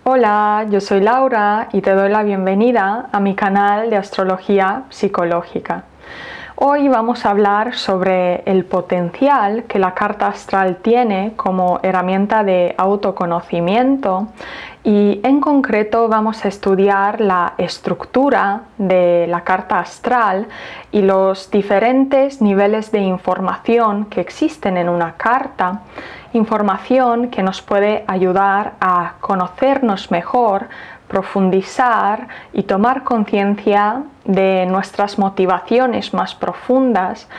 Hola, yo soy Laura y te doy la bienvenida a mi canal de astrología psicológica. Hoy vamos a hablar sobre el potencial que la carta astral tiene como herramienta de autoconocimiento y en concreto vamos a estudiar la estructura de la carta astral y los diferentes niveles de información que existen en una carta, información que nos puede ayudar a conocernos mejor, profundizar y tomar conciencia de nuestras motivaciones más profundas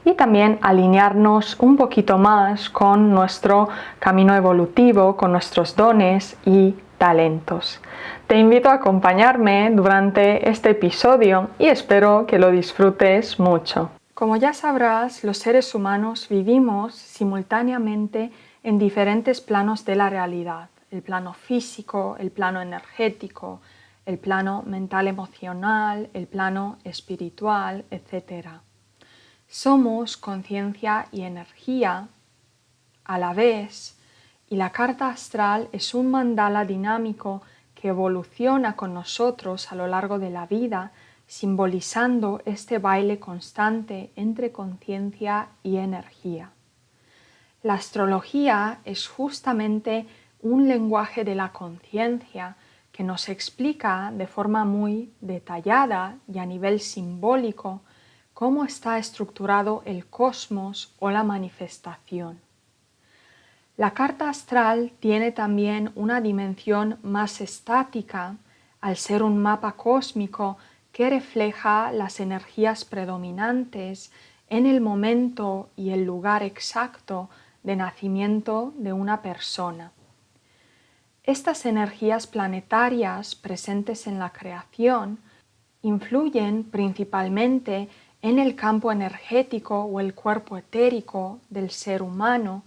y también alinearnos un poquito más con nuestro camino evolutivo, con nuestros dones y talentos. Te invito a acompañarme durante este episodio y espero que lo disfrutes mucho. Como ya sabrás, los seres humanos vivimos simultáneamente en diferentes planos de la realidad: el plano físico, el plano energético, el plano mental emocional, el plano espiritual, etc. Somos conciencia y energía a la vez, y la carta astral es un mandala dinámico que evoluciona con nosotros a lo largo de la vida, simbolizando este baile constante entre conciencia y energía. La astrología es justamente un lenguaje de la conciencia que nos explica de forma muy detallada y a nivel simbólico cómo está estructurado el cosmos o la manifestación. La carta astral tiene también una dimensión más estática al ser un mapa cósmico que refleja las energías predominantes en el momento y el lugar exacto de nacimiento de una persona. Estas energías planetarias presentes en la creación influyen principalmente en el campo energético o el cuerpo etérico del ser humano,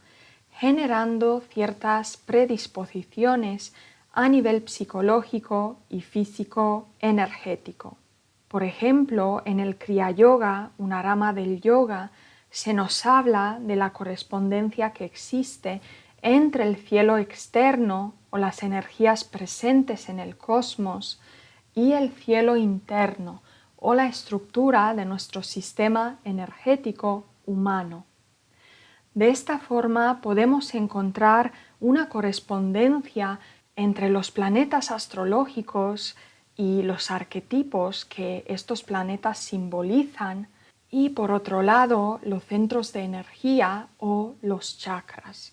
generando ciertas predisposiciones a nivel psicológico y físico energético. Por ejemplo, en el Kriya Yoga, una rama del yoga, se nos habla de la correspondencia que existe entre el cielo externo o las energías presentes en el cosmos y el cielo interno o la estructura de nuestro sistema energético humano. De esta forma podemos encontrar una correspondencia entre los planetas astrológicos y los arquetipos que estos planetas simbolizan, y por otro lado los centros de energía o los chakras.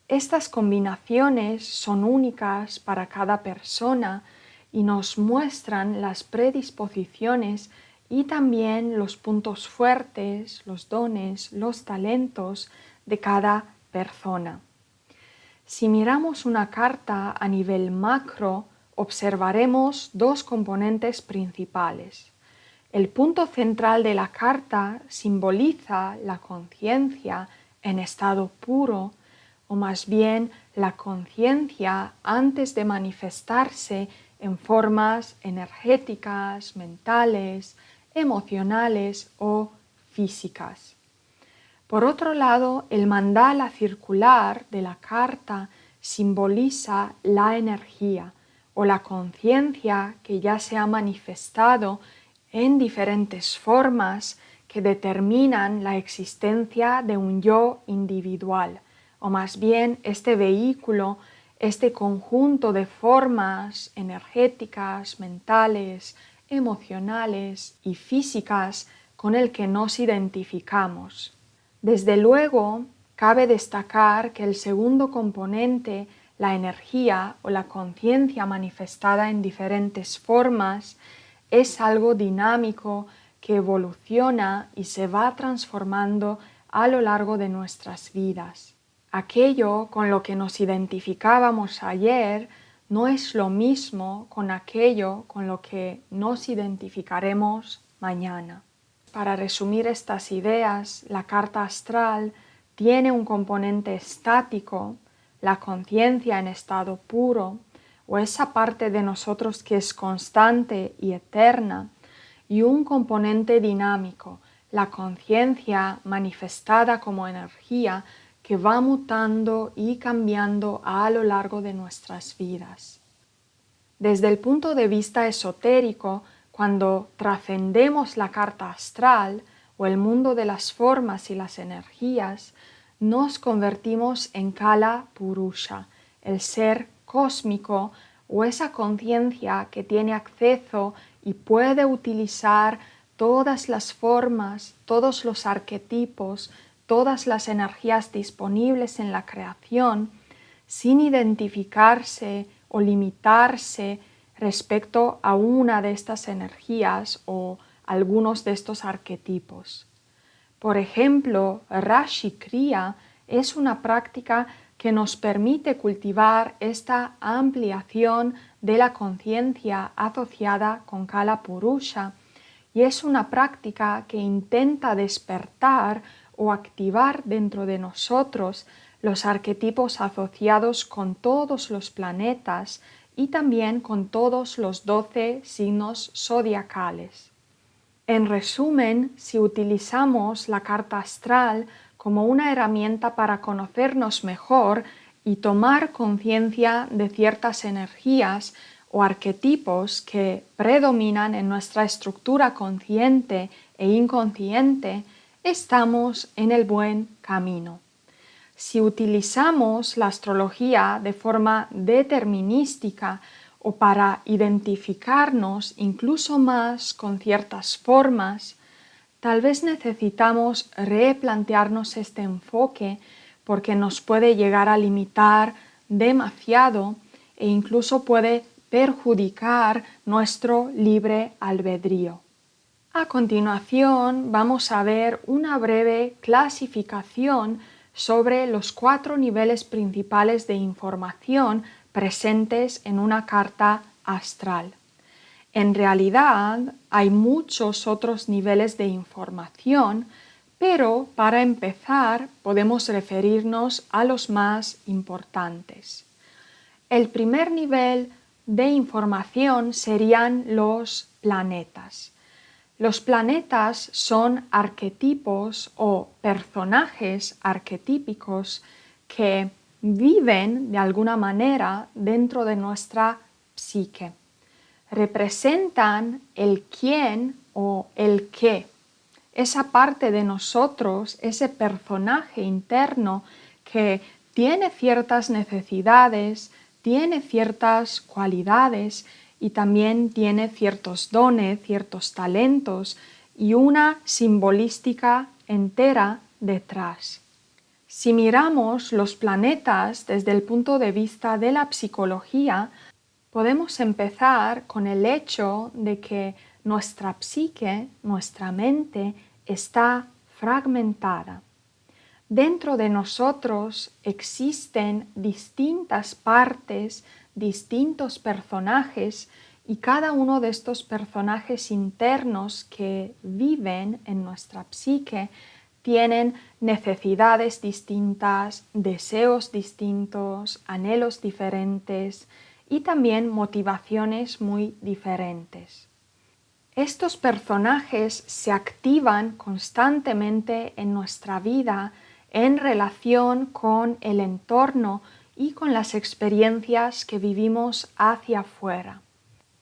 Estas combinaciones son únicas para cada persona y nos muestran las predisposiciones y también los puntos fuertes, los dones, los talentos de cada persona. Si miramos una carta a nivel macro, observaremos dos componentes principales. El punto central de la carta simboliza la conciencia en estado puro, o más bien la conciencia antes de manifestarse en formas energéticas, mentales, emocionales o físicas. Por otro lado, el mandala circular de la carta simboliza la energía o la conciencia que ya se ha manifestado en diferentes formas que determinan la existencia de un yo individual, o más bien este vehículo, este conjunto de formas energéticas, mentales, emocionales y físicas con el que nos identificamos. Desde luego, cabe destacar que el segundo componente, la energía o la conciencia manifestada en diferentes formas, es algo dinámico que evoluciona y se va transformando a lo largo de nuestras vidas. Aquello con lo que nos identificábamos ayer no es lo mismo con aquello con lo que nos identificaremos mañana. Para resumir estas ideas, la carta astral tiene un componente estático, la conciencia en estado puro, o esa parte de nosotros que es constante y eterna, y un componente dinámico, la conciencia manifestada como energía que va mutando y cambiando a lo largo de nuestras vidas. Desde el punto de vista esotérico, cuando trascendemos la carta astral o el mundo de las formas y las energías, nos convertimos en Kala Purusha, el ser cósmico o esa conciencia que tiene acceso y puede utilizar todas las formas, todos los arquetipos, todas las energías disponibles en la creación, sin identificarse o limitarse respecto a una de estas energías o algunos de estos arquetipos. Por ejemplo, Rashi Kriya es una práctica que nos permite cultivar esta ampliación de la conciencia asociada con Kala Purusha, y es una práctica que intenta despertar o activar dentro de nosotros los arquetipos asociados con todos los planetas y también con todos los 12 signos zodiacales. En resumen, si utilizamos la carta astral como una herramienta para conocernos mejor y tomar conciencia de ciertas energías o arquetipos que predominan en nuestra estructura consciente e inconsciente, estamos en el buen camino. Si utilizamos la astrología de forma determinística o para identificarnos incluso más con ciertas formas, tal vez necesitamos replantearnos este enfoque porque nos puede llegar a limitar demasiado e incluso puede perjudicar nuestro libre albedrío. A continuación vamos a ver una breve clasificación sobre los 4 niveles principales de información presentes en una carta astral. En realidad hay muchos otros niveles de información, pero para empezar podemos referirnos a los más importantes. El primer nivel de información serían los planetas. Los planetas son arquetipos o personajes arquetípicos que viven de alguna manera dentro de nuestra psique. Representan el quién o el qué, esa parte de nosotros, ese personaje interno que tiene ciertas necesidades, tiene ciertas cualidades y también tiene ciertos dones, ciertos talentos y una simbolística entera detrás. Si miramos los planetas desde el punto de vista de la psicología, podemos empezar con el hecho de que nuestra psique, nuestra mente, está fragmentada. Dentro de nosotros existen distintas partes, distintos personajes, y cada uno de estos personajes internos que viven en nuestra psique tienen necesidades distintas, deseos distintos, anhelos diferentes y también motivaciones muy diferentes. Estos personajes se activan constantemente en nuestra vida en relación con el entorno y con las experiencias que vivimos hacia afuera.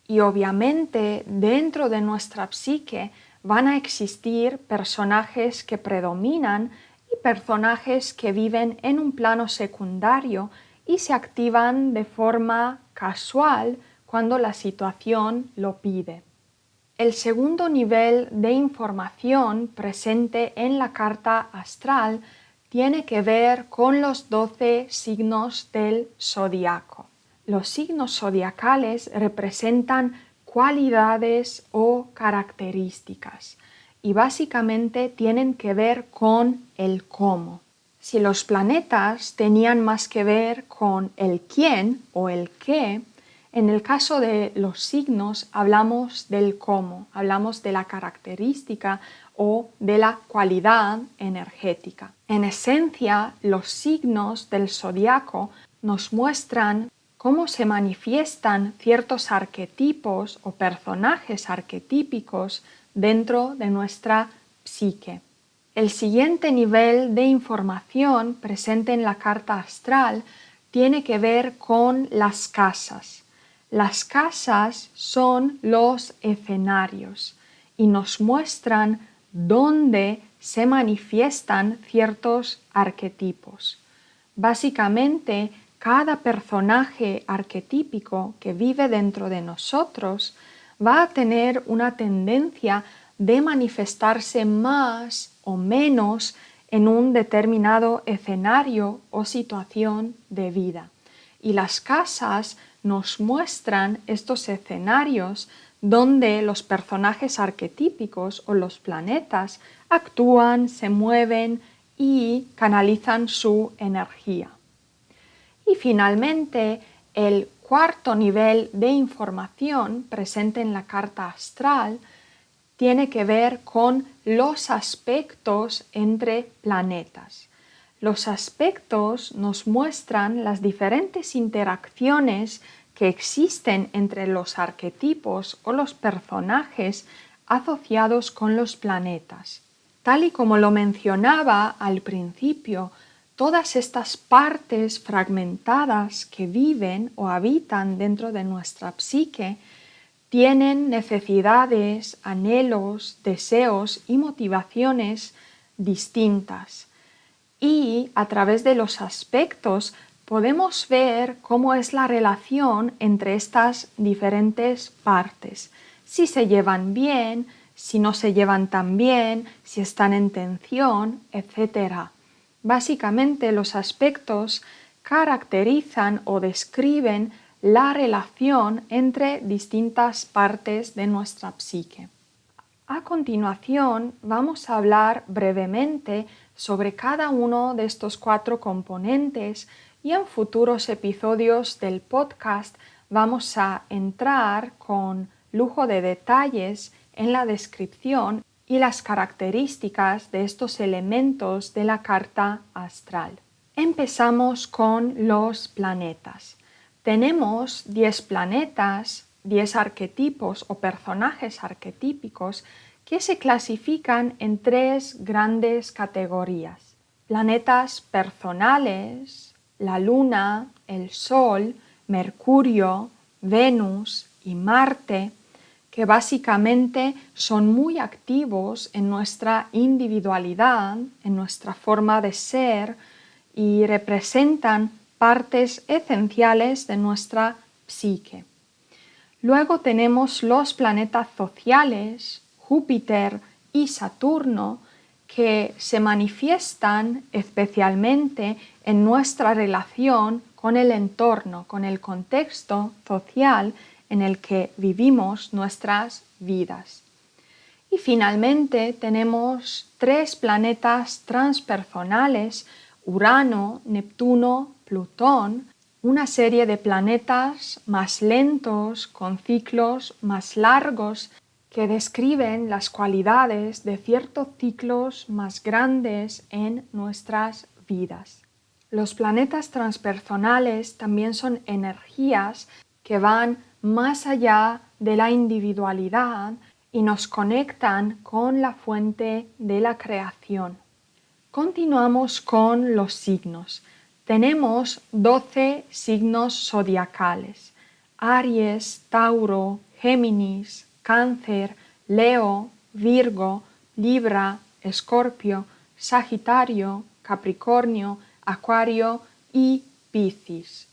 Y obviamente dentro de nuestra psique van a existir personajes que predominan y personajes que viven en un plano secundario y se activan de forma casual cuando la situación lo pide. El segundo nivel de información presente en la carta astral tiene que ver con los 12 signos del zodiaco. Los signos zodiacales representan cualidades o características y básicamente tienen que ver con el cómo. Si los planetas tenían más que ver con el quién o el qué, en el caso de los signos hablamos del cómo, hablamos de la característica o de la cualidad energética. En esencia, los signos del zodiaco nos muestran cómo se manifiestan ciertos arquetipos o personajes arquetípicos dentro de nuestra psique. El siguiente nivel de información presente en la carta astral tiene que ver con las casas. Las casas son los escenarios y nos muestran dónde se manifiestan ciertos arquetipos. Básicamente, cada personaje arquetípico que vive dentro de nosotros va a tener una tendencia de manifestarse más o menos en un determinado escenario o situación de vida. Y las casas nos muestran estos escenarios donde los personajes arquetípicos o los planetas actúan, se mueven y canalizan su energía. Y finalmente, el cuarto nivel de información presente en la carta astral tiene que ver con los aspectos entre planetas. Los aspectos nos muestran las diferentes interacciones que existen entre los arquetipos o los personajes asociados con los planetas. Tal y como lo mencionaba al principio, todas estas partes fragmentadas que viven o habitan dentro de nuestra psique tienen necesidades, anhelos, deseos y motivaciones distintas. Y a través de los aspectos podemos ver cómo es la relación entre estas diferentes partes, si se llevan bien, si no se llevan tan bien, si están en tensión, etc. Básicamente los aspectos caracterizan o describen la relación entre distintas partes de nuestra psique. A continuación vamos a hablar brevemente sobre cada uno de estos 4 componentes y en futuros episodios del podcast vamos a entrar con lujo de detalles en la descripción y las características de estos elementos de la carta astral. Empezamos con los planetas. Tenemos 10 planetas, 10 arquetipos o personajes arquetípicos que se clasifican en 3 grandes categorías. Planetas personales, la Luna, el Sol, Mercurio, Venus y Marte, que básicamente son muy activos en nuestra individualidad, en nuestra forma de ser y representan partes esenciales de nuestra psique. Luego tenemos los planetas sociales, Júpiter y Saturno, que se manifiestan especialmente en nuestra relación con el entorno, con el contexto social en el que vivimos nuestras vidas. Y finalmente tenemos 3 planetas transpersonales, Urano, Neptuno, Plutón, una serie de planetas más lentos, con ciclos más largos, que describen las cualidades de ciertos ciclos más grandes en nuestras vidas. Los planetas transpersonales también son energías que van más allá de la individualidad y nos conectan con la fuente de la creación. Continuamos con los signos. Tenemos 12 signos zodiacales: Aries, Tauro, Géminis, Cáncer, Leo, Virgo, Libra, Escorpio, Sagitario, Capricornio, Acuario y Piscis.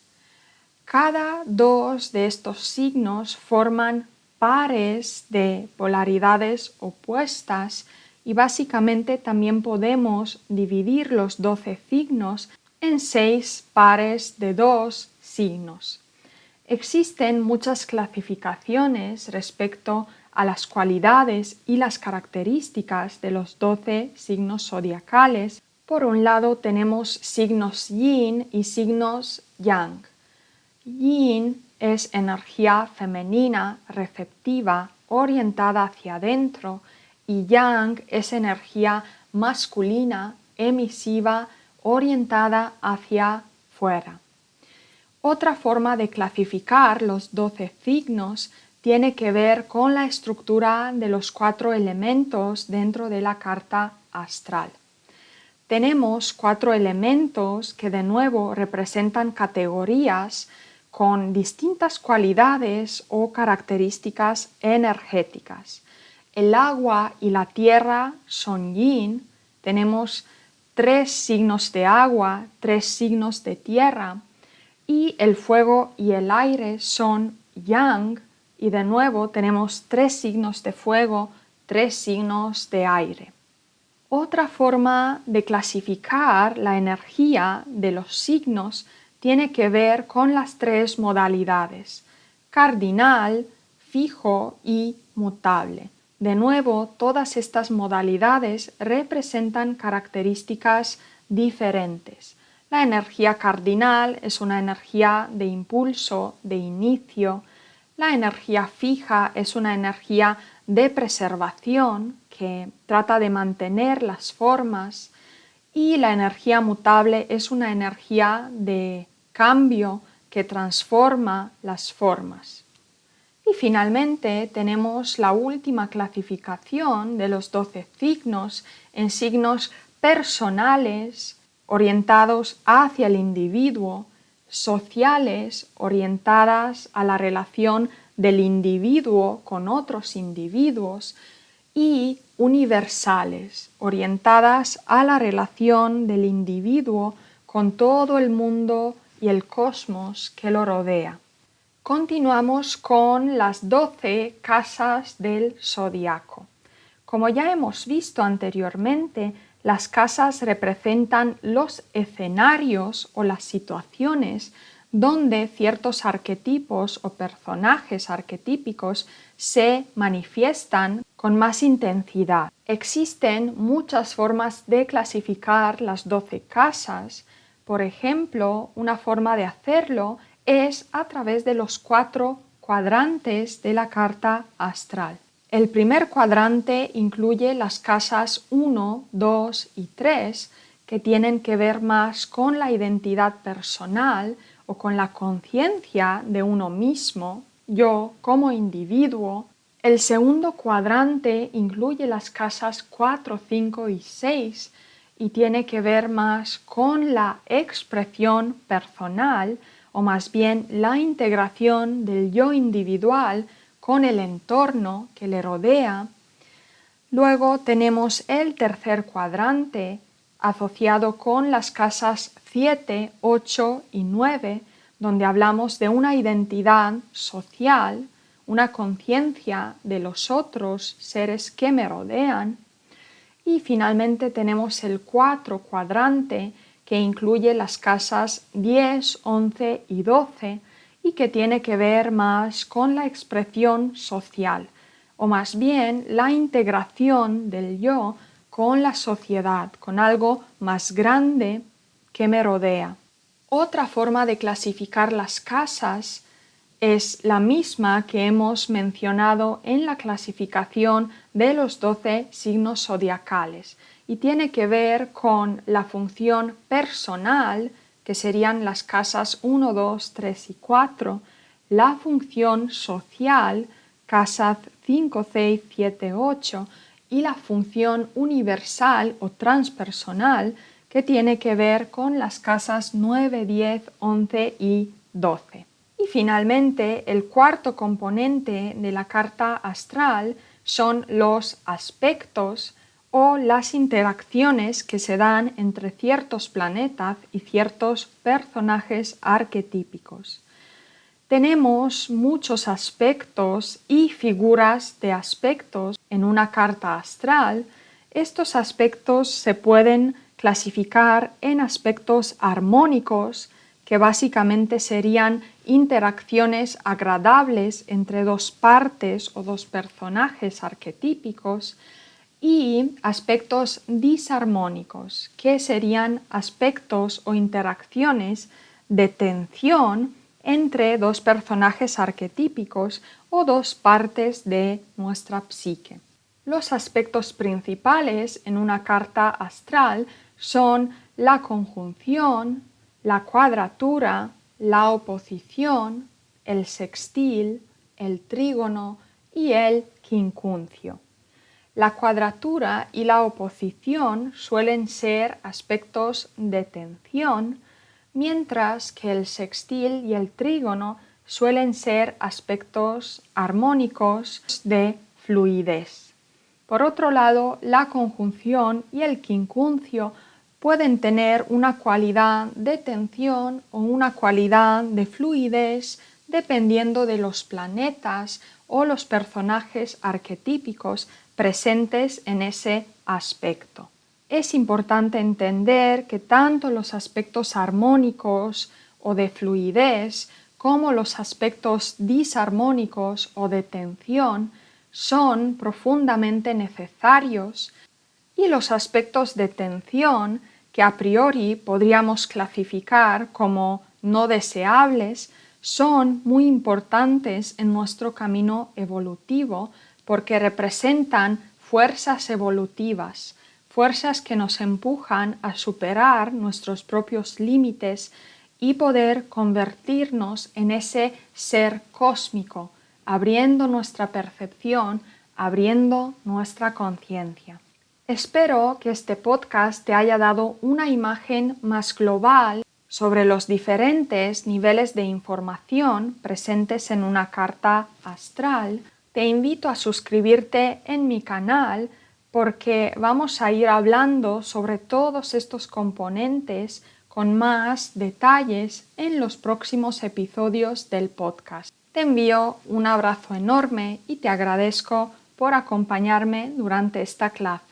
Cada 2 de estos signos forman pares de polaridades opuestas y básicamente también podemos dividir los 12 signos en 6 pares de 2 signos. Existen muchas clasificaciones respecto a las cualidades y las características de los 12 signos zodiacales. Por un lado tenemos signos yin y signos yang. Yin es energía femenina, receptiva, orientada hacia adentro, y yang es energía masculina, emisiva, orientada hacia fuera. Otra forma de clasificar los 12 signos tiene que ver con la estructura de los 4 elementos dentro de la carta astral. Tenemos 4 elementos que de nuevo representan categorías con distintas cualidades o características energéticas. El agua y la tierra son yin, tenemos 3 signos de agua, 3 signos de tierra, y el fuego y el aire son yang, y de nuevo tenemos 3 signos de fuego, 3 signos de aire. Otra forma de clasificar la energía de los signos tiene que ver con las 3 modalidades: cardinal, fijo y mutable. De nuevo, todas estas modalidades representan características diferentes. La energía cardinal es una energía de impulso, de inicio. La energía fija es una energía de preservación que trata de mantener las formas, y la energía mutable es una energía de cambio que transforma las formas. Y finalmente tenemos la última clasificación de los 12 signos en signos personales orientados hacia el individuo, sociales orientadas a la relación del individuo con otros individuos, y universales orientadas a la relación del individuo con todo el mundo y el cosmos que lo rodea. Continuamos con las 12 casas del zodiaco. Como ya hemos visto anteriormente, las casas representan los escenarios o las situaciones donde ciertos arquetipos o personajes arquetípicos se manifiestan con más intensidad. Existen muchas formas de clasificar las 12 casas. Por ejemplo, una forma de hacerlo es a través de los 4 cuadrantes de la carta astral. El primer cuadrante incluye las casas 1, 2 y 3, que tienen que ver más con la identidad personal o con la conciencia de uno mismo, yo como individuo. El segundo cuadrante incluye las casas 4, 5 y 6 y tiene que ver más con la expresión personal, o más bien la integración del yo individual con el entorno que le rodea. Luego tenemos el tercer cuadrante asociado con las casas 7, 8 y 9, donde hablamos de una identidad social, una conciencia de los otros seres que me rodean. Y finalmente tenemos el 4 cuadrante, que incluye las casas 10, 11 y 12 y que tiene que ver más con la expresión social, o más bien la integración del yo con la sociedad, con algo más grande que me rodea. Otra forma de clasificar las casas es la misma que hemos mencionado en la clasificación de los 12 signos zodiacales y tiene que ver con la función personal, que serían las casas 1, 2, 3 y 4, la función social, casas 5, 6, 7, 8, y la función universal o transpersonal, que tiene que ver con las casas 9, 10, 11 y 12. Y finalmente, el cuarto componente de la carta astral son los aspectos o las interacciones que se dan entre ciertos planetas y ciertos personajes arquetípicos. Tenemos muchos aspectos y figuras de aspectos en una carta astral. Estos aspectos se pueden clasificar en aspectos armónicos, que básicamente serían interacciones agradables entre dos partes o dos personajes arquetípicos, y aspectos disarmónicos, que serían aspectos o interacciones de tensión entre dos personajes arquetípicos o dos partes de nuestra psique. Los aspectos principales en una carta astral son la conjunción, la cuadratura, la oposición, el sextil, el trígono y el quincuncio. La cuadratura y la oposición suelen ser aspectos de tensión, mientras que el sextil y el trígono suelen ser aspectos armónicos de fluidez. Por otro lado, la conjunción y el quincuncio pueden tener una cualidad de tensión o una cualidad de fluidez dependiendo de los planetas o los personajes arquetípicos presentes en ese aspecto. Es importante entender que tanto los aspectos armónicos o de fluidez como los aspectos disarmónicos o de tensión son profundamente necesarios y los aspectos de tensión que a priori podríamos clasificar como no deseables son muy importantes en nuestro camino evolutivo porque representan fuerzas evolutivas, fuerzas que nos empujan a superar nuestros propios límites y poder convertirnos en ese ser cósmico, abriendo nuestra percepción, abriendo nuestra conciencia. Espero que este podcast te haya dado una imagen más global sobre los diferentes niveles de información presentes en una carta astral. Te invito a suscribirte en mi canal porque vamos a ir hablando sobre todos estos componentes con más detalles en los próximos episodios del podcast. Te envío un abrazo enorme y te agradezco por acompañarme durante esta clase.